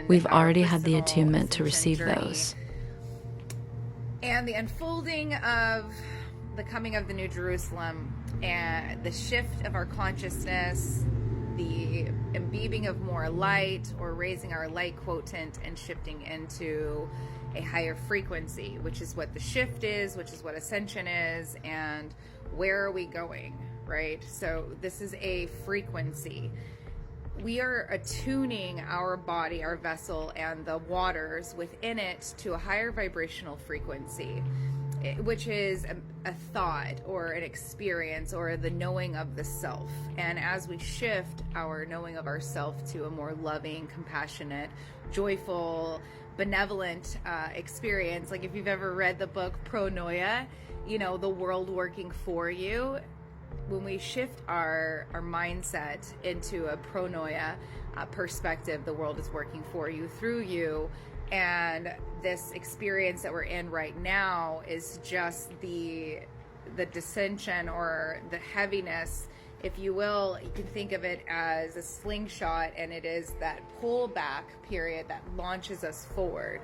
We've our already had the personal attunement to ascension receive journey, those. and the unfolding of the coming of the New Jerusalem and the shift of our consciousness, the imbibing of more light or raising our light quotient and shifting into a higher frequency, which is what the shift is, which is what ascension is, and where are we going, right? So this is a frequency. We are attuning our body, our vessel, and the waters within it to a higher vibrational frequency, which is a thought or an experience or the knowing of the self. And as we shift our knowing of ourself to a more loving, compassionate, joyful, benevolent experience, like if you've ever read the book Pronoia, you know, the world working for you. When we shift our mindset into a pronoia perspective, the world is working for you, through you, and this experience that we're in right now is just the dissension or the heaviness, if you will. You can think of it as a slingshot, and it is that pullback period that launches us forward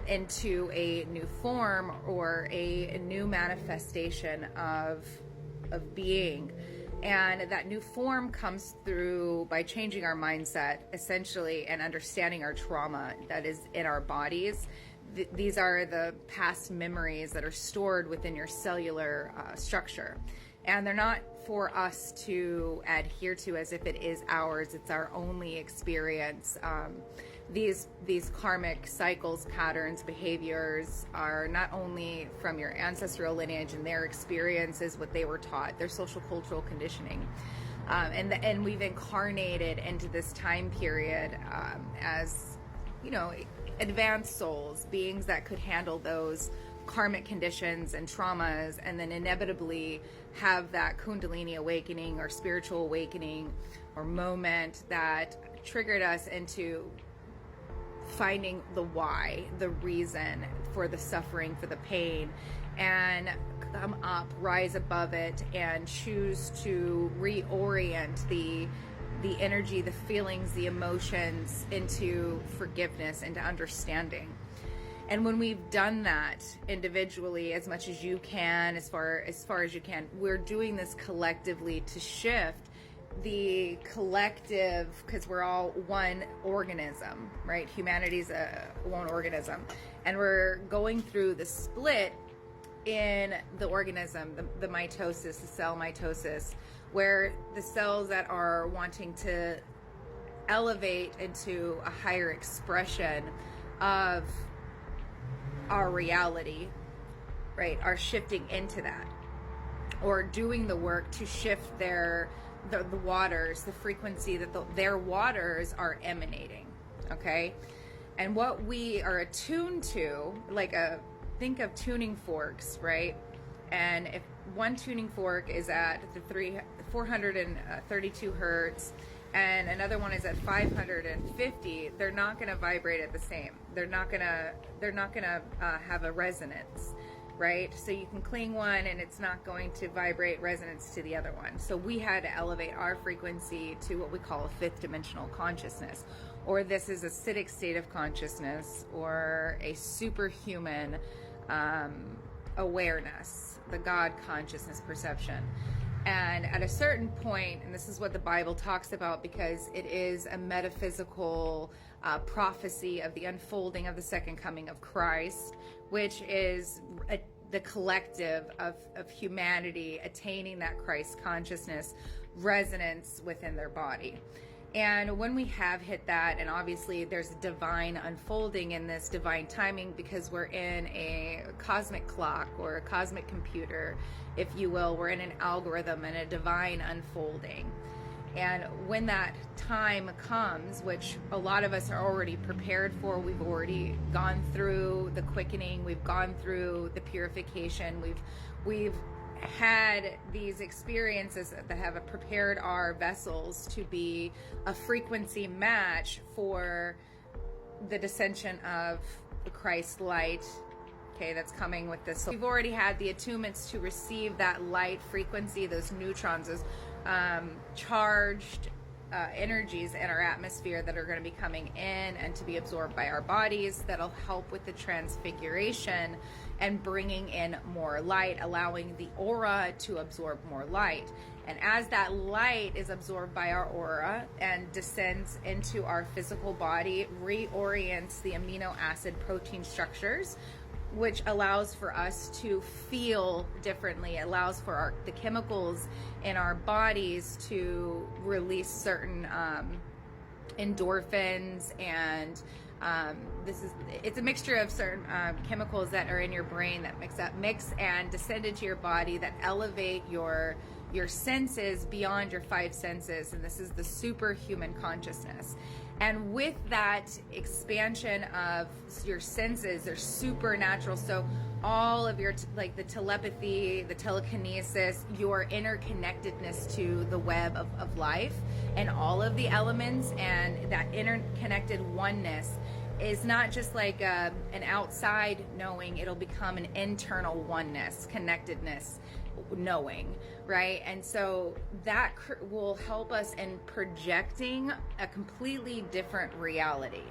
into a new form or a new manifestation of being. And that new form comes through by changing our mindset, essentially, and understanding our trauma that is in our bodies. These are the past memories that are stored within your cellular structure. And they're not for us to adhere to as if it is ours, it's our only experience. These karmic cycles, patterns, behaviors are not only from your ancestral lineage and their experiences, what they were taught, their social cultural conditioning. And we've incarnated into this time period as, you know, advanced souls, beings that could handle those karmic conditions and traumas, and then inevitably have that Kundalini awakening or spiritual awakening or moment that triggered us into finding the why, the reason for the suffering, for the pain, and come up, rise above it, and choose to reorient the energy, the feelings, the emotions into forgiveness, into understanding. And when we've done that individually, as much as you can, as far as you can, we're doing this collectively to shift the collective, because we're all one organism, right? Humanity's one organism, and we're going through the split in the organism, the mitosis, the cell mitosis, where the cells that are wanting to elevate into a higher expression of our reality, right, are shifting into that, or doing the work to shift the waters, the frequency that their waters are emanating, okay? And what we are attuned to, think of tuning forks, right? And if one tuning fork is at the 432 hertz and another one is at 550, they're not going to vibrate at the same. They're not going to have a resonance, right? So you can cling one and it's not going to vibrate resonance to the other one. So we had to elevate our frequency to what we call a fifth dimensional consciousness, or this is a acidic state of consciousness, or a superhuman awareness, the God consciousness perception. And at a certain point, and this is what the Bible talks about, because it is a metaphysical prophecy of the unfolding of the second coming of Christ, which is the collective of humanity attaining that Christ consciousness resonance within their body. And when we have hit that, and obviously there's a divine unfolding in this divine timing, because we're in a cosmic clock or a cosmic computer, if you will, we're in an algorithm and a divine unfolding. And when that time comes, which a lot of us are already prepared for, we've already gone through the quickening, we've gone through the purification, we've had these experiences that have prepared our vessels to be a frequency match for the descension of the Christ light, okay, that's coming with this. So we've already had the attunements to receive that light frequency, those neutrons, those charged energies in our atmosphere that are going to be coming in and to be absorbed by our bodies, that'll help with the transfiguration and bringing in more light, allowing the aura to absorb more light. And as that light is absorbed by our aura and descends into our physical body, reorients the amino acid protein structures, which allows for us to feel differently. It allows for the chemicals in our bodies to release certain endorphins, and it's a mixture of certain chemicals that are in your brain that mix and descend into your body that elevate your senses beyond your five senses. And this is the superhuman consciousness. And with that expansion of your senses, they're supernatural. So all of your, like the telepathy, the telekinesis, your interconnectedness to the web of life and all of the elements, and that interconnected oneness is not just like an outside knowing, it'll become an internal oneness, connectedness, knowing, right? And so that will help us in projecting a completely different reality,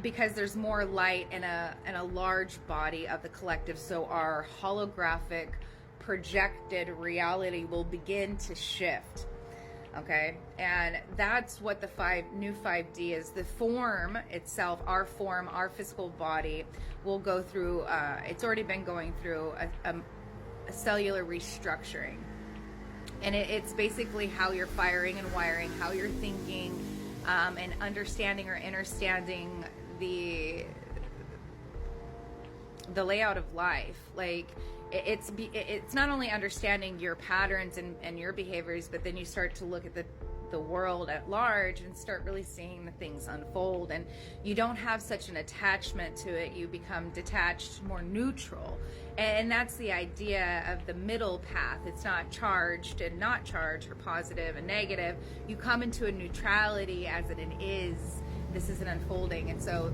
because there's more light in a large body of the collective. So our holographic projected reality will begin to shift. Okay, and that's what the new 5D is. The form itself, our form, our physical body will go through, it's already been going through a cellular restructuring. And it's basically how you're firing and wiring, how you're thinking, and understanding or understanding the layout of life. Like, it's not only understanding your patterns and your behaviors, but then you start to look at the world at large and start really seeing the things unfold, and you don't have such an attachment to it. You become detached, more neutral, and that's the idea of the middle path. It's not charged and not charged, or positive and negative. You come into a neutrality as it is. This is an unfolding. And so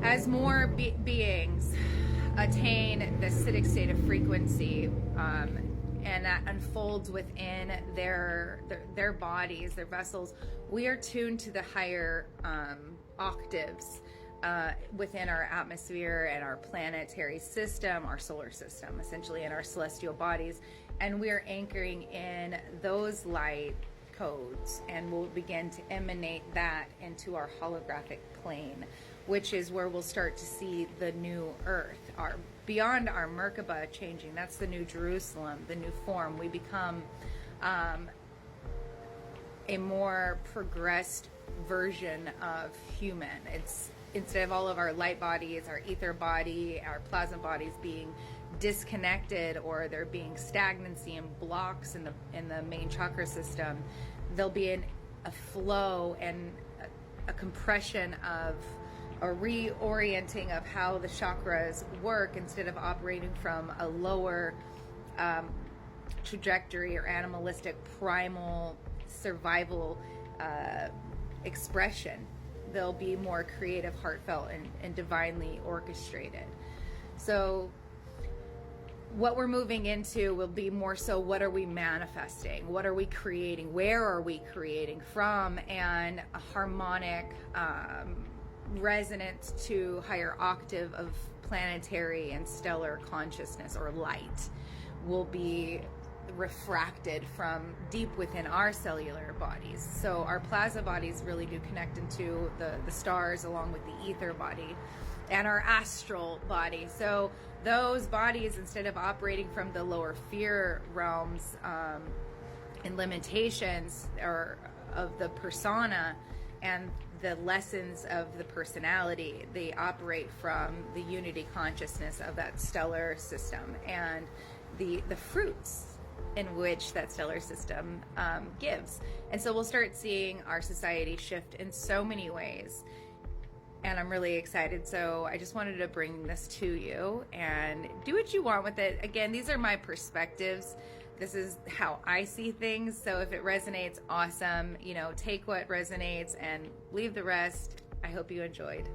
as more beings attain the acidic state of frequency, and that unfolds within their bodies, their vessels, we are tuned to the higher octaves within our atmosphere and our planetary system, our solar system, essentially, in our celestial bodies. And we're anchoring in those light codes, and we'll begin to emanate that into our holographic plane, which is where we'll start to see the new earth, beyond our Merkaba changing. That's the new Jerusalem, the new form. We become a more progressed version of human. It's, instead of all of our light bodies, our ether body, our plasma bodies being disconnected, or there being stagnancy and blocks in the main chakra system, there'll be a flow and a compression of a reorienting of how the chakras work, instead of operating from a lower trajectory or animalistic primal survival expression. They'll be more creative, heartfelt, and divinely orchestrated. So what we're moving into will be more so, what are we manifesting? What are we creating? Where are we creating from? And a harmonic resonance to higher octave of planetary and stellar consciousness or light will be refracted from deep within our cellular bodies. So our plasma bodies really do connect into the stars, along with the ether body and our astral body. So those bodies, instead of operating from the lower fear realms and limitations or of the persona and the lessons of the personality, they operate from the unity consciousness of that stellar system and the fruits in which that stellar system gives. And so we'll start seeing our society shift in so many ways, and I'm really excited. So I just wanted to bring this to you, and do what you want with it. Again, these are my perspectives. This is how I see things. So if it resonates, awesome. You know, take what resonates and leave the rest. I hope you enjoyed.